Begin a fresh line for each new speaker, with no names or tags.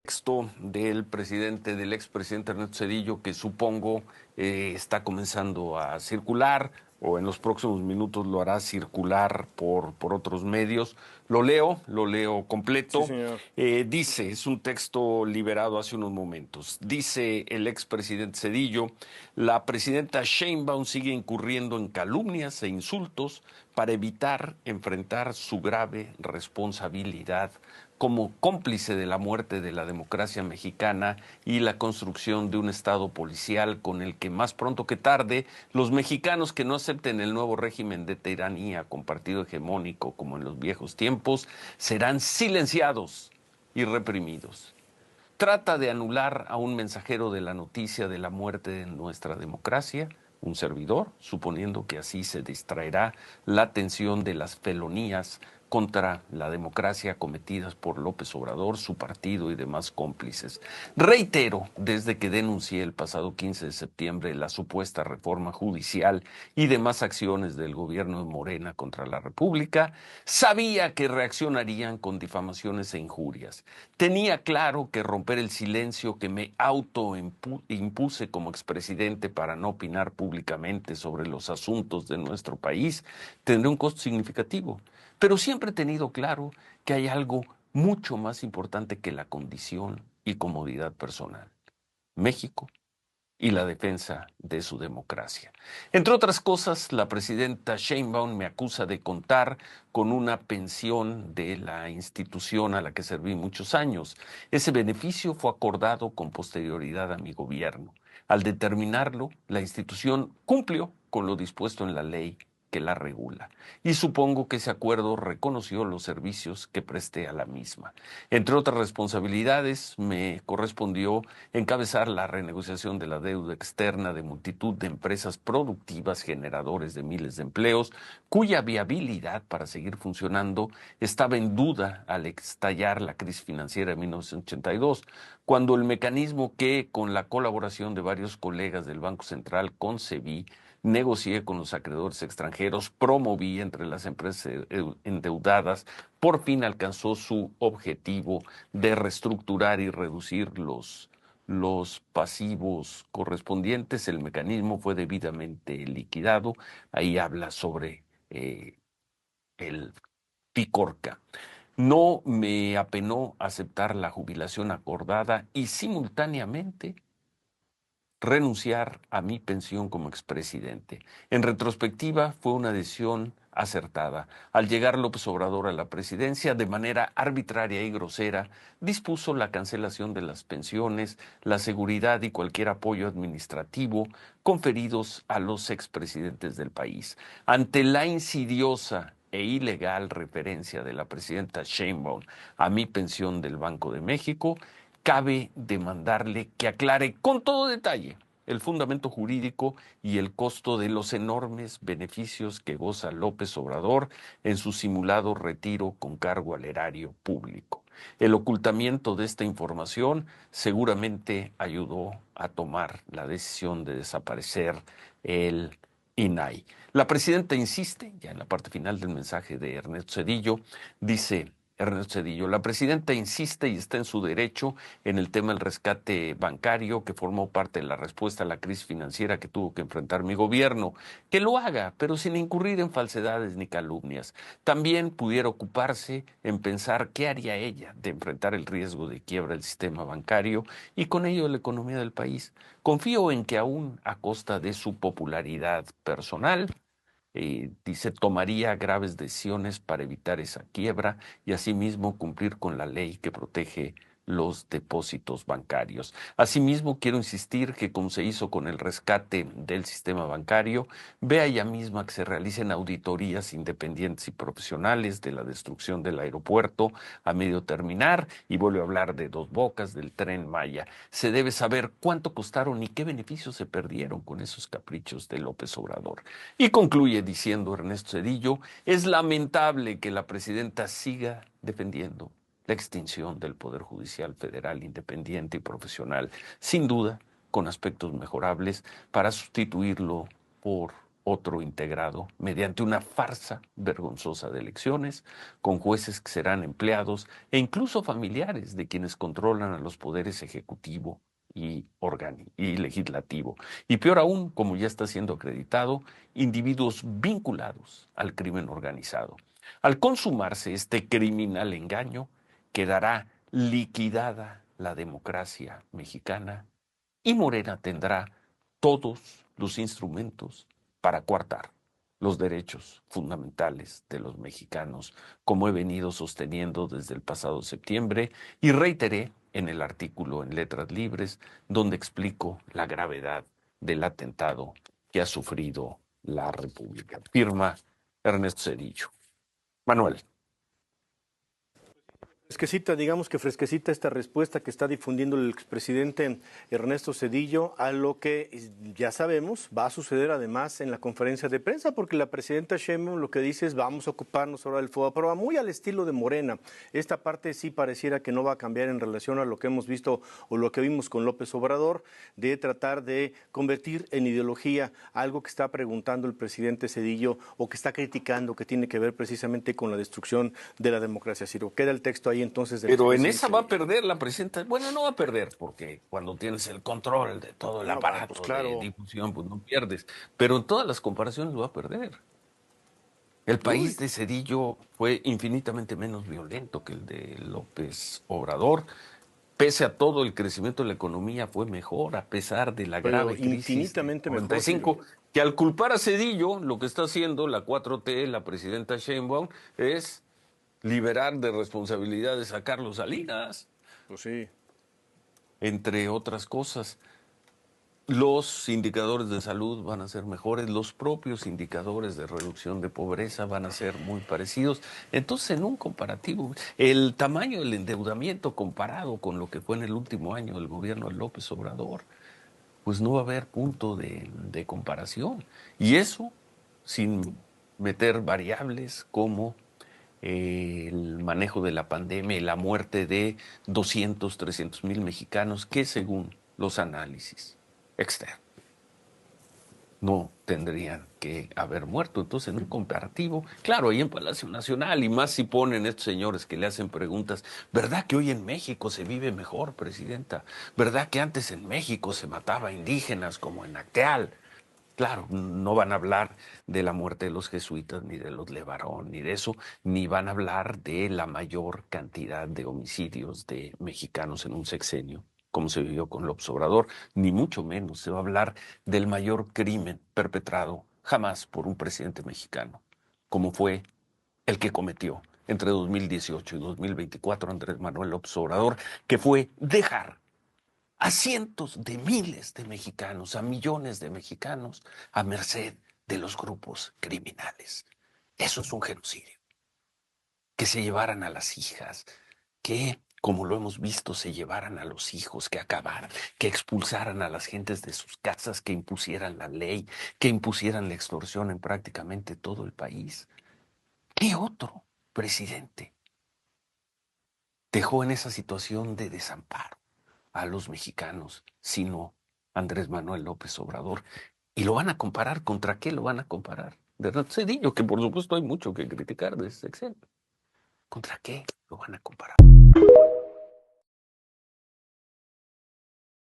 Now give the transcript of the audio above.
Texto del expresidente Ernesto Zedillo, que supongo está comenzando a circular o en los próximos minutos lo hará circular por otros medios. Lo leo
Sí,
completo.
señor.
Dice, es un texto liberado hace unos momentos, dice el expresidente Zedillo: la presidenta Sheinbaum sigue incurriendo en calumnias e insultos para evitar enfrentar su grave responsabilidad como cómplice de la muerte de la democracia mexicana y la construcción de un Estado policial con el que más pronto que tarde los mexicanos que no acepten el nuevo régimen de tiranía con partido hegemónico como en los viejos tiempos serán silenciados y reprimidos. Trata de anular a un mensajero de la noticia de la muerte de nuestra democracia, un servidor, suponiendo que así se distraerá la atención de las felonías contra la democracia cometidas por López Obrador, su partido y demás cómplices. Reitero, desde que denuncié el pasado 15 de septiembre la supuesta reforma judicial y demás acciones del gobierno de Morena contra la República, sabía que reaccionarían con difamaciones e injurias. Tenía claro que romper el silencio que me autoimpuse como expresidente para no opinar públicamente sobre los asuntos de nuestro país tendría un costo significativo. Pero siempre he tenido claro que hay algo mucho más importante que la condición y comodidad personal: México y la defensa de su democracia. Entre otras cosas, la presidenta Sheinbaum me acusa de contar con una pensión de la institución a la que serví muchos años. Ese beneficio fue acordado con posterioridad a mi gobierno. Al determinarlo, la institución cumplió con lo dispuesto en la ley que la regula, y supongo que ese acuerdo reconoció los servicios que presté a la misma. Entre otras responsabilidades, me correspondió encabezar la renegociación de la deuda externa de multitud de empresas productivas generadores de miles de empleos, cuya viabilidad para seguir funcionando estaba en duda al estallar la crisis financiera de 1982, cuando el mecanismo que, con la colaboración de varios colegas del Banco Central, concebí, negocié con los acreedores extranjeros, promoví entre las empresas endeudadas, por fin alcanzó su objetivo de reestructurar y reducir los pasivos correspondientes. El mecanismo fue debidamente liquidado. Ahí habla sobre el Picorca. No me apenó aceptar la jubilación acordada y simultáneamente renunciar a mi pensión como expresidente. En retrospectiva, fue una decisión acertada. Al llegar López Obrador a la presidencia, de manera arbitraria y grosera, dispuso la cancelación de las pensiones, la seguridad y cualquier apoyo administrativo conferidos a los expresidentes del país. Ante la insidiosa e ilegal referencia de la presidenta Sheinbaum a mi pensión del Banco de México, cabe demandarle que aclare con todo detalle el fundamento jurídico y el costo de los enormes beneficios que goza López Obrador en su simulado retiro con cargo al erario público. El ocultamiento de esta información seguramente ayudó a tomar la decisión de desaparecer el INAI. La presidenta insiste, ya en la parte final del mensaje de Ernesto Zedillo, dice Ernesto Zedillo: la presidenta insiste y está en su derecho en el tema del rescate bancario, que formó parte de la respuesta a la crisis financiera que tuvo que enfrentar mi gobierno. Que lo haga, pero sin incurrir en falsedades ni calumnias. También pudiera ocuparse en pensar qué haría ella de enfrentar el riesgo de quiebra del sistema bancario y con ello la economía del país. Confío en que aún a costa de su popularidad personal, dice, tomaría graves decisiones para evitar esa quiebra y asimismo cumplir con la ley que protege los depósitos bancarios. Asimismo, quiero insistir que, como se hizo con el rescate del sistema bancario, vea ella misma que se realicen auditorías independientes y profesionales de la destrucción del aeropuerto a medio terminar, y vuelve a hablar de Dos Bocas, del Tren Maya. Se debe saber cuánto costaron y qué beneficios se perdieron con esos caprichos de López Obrador. Y concluye diciendo Ernesto Zedillo: es lamentable que la presidenta siga defendiendo la extinción del Poder Judicial Federal independiente y profesional, sin duda con aspectos mejorables, para sustituirlo por otro integrado mediante una farsa vergonzosa de elecciones, con jueces que serán empleados e incluso familiares de quienes controlan a los poderes ejecutivo y legislativo. Y peor aún, como ya está siendo acreditado, individuos vinculados al crimen organizado. Al consumarse este criminal engaño, quedará liquidada la democracia mexicana y Morena tendrá todos los instrumentos para coartar los derechos fundamentales de los mexicanos, como he venido sosteniendo desde el pasado septiembre y reiteré en el artículo en Letras Libres, donde explico la gravedad del atentado que ha sufrido la República. Firma Ernesto Zedillo. Manuel.
Fresquecita, digamos que fresquecita esta respuesta que está difundiendo el expresidente Ernesto Zedillo a lo que ya sabemos va a suceder además en la conferencia de prensa, porque la presidenta Sheinbaum lo que dice es vamos a ocuparnos ahora del FOBAPROA, muy al estilo de Morena. Esta parte sí pareciera que no va a cambiar en relación a lo que hemos visto o lo que vimos con López Obrador, de tratar de convertir en ideología algo que está preguntando el presidente Zedillo o que está criticando, que tiene que ver precisamente con la destrucción de la democracia. Ciro, queda el texto ahí entonces del
Pero en esa
expresidente
va a
Zedillo.
perder la presidenta. Bueno, no va a perder, porque cuando tienes el control de todo el
No, bueno, pues
aparato de
claro.
difusión, pues no pierdes. Pero en todas las comparaciones va a perder. El país
Uy,
de Cedillo fue infinitamente menos violento que el de López Obrador. Pese a todo, el crecimiento de la economía fue mejor, a pesar de la
pero
grave crisis del
infinitamente mejor, Ciro.
95, que al culpar a Cedillo, lo que está haciendo la 4T, la presidenta Sheinbaum, es liberar de responsabilidades a Carlos Salinas,
Pues sí.
entre otras cosas. Los indicadores de salud van a ser mejores, los propios indicadores de reducción de pobreza van a ser muy parecidos. Entonces, en un comparativo, el tamaño del endeudamiento comparado con lo que fue en el último año del gobierno de López Obrador, pues no va a haber punto de comparación. Y eso sin meter variables como el manejo de la pandemia y la muerte de 200, 300 mil mexicanos que según los análisis externos no tendrían que haber muerto. Entonces, en un comparativo, claro, ahí en Palacio Nacional, y más si ponen estos señores que le hacen preguntas, ¿verdad que hoy en México se vive mejor, presidenta? ¿Verdad que antes en México se mataba a indígenas como en Acteal? Claro, no van a hablar de la muerte de los jesuitas, ni de los Levarón, ni de eso, ni van a hablar de la mayor cantidad de homicidios de mexicanos en un sexenio, como se vivió con López Obrador, ni mucho menos se va a hablar del mayor crimen perpetrado jamás por un presidente mexicano, como fue el que cometió entre 2018 y 2024 Andrés Manuel López Obrador, que fue dejar a cientos de miles de mexicanos, a millones de mexicanos, a merced de los grupos criminales. Eso es un genocidio. Que se llevaran a las hijas, que, como lo hemos visto, se llevaran a los hijos, que acabaran, que expulsaran a las gentes de sus casas, que impusieran la ley, que impusieran la extorsión en prácticamente todo el país. ¿Qué otro presidente dejó en esa situación de desamparo a los mexicanos, sino Andrés Manuel López Obrador? Y lo van a comparar, ¿contra qué lo van a comparar? De Renato Cedillo, que por supuesto hay mucho que criticar de ese sexenio. ¿Contra qué lo van a comparar?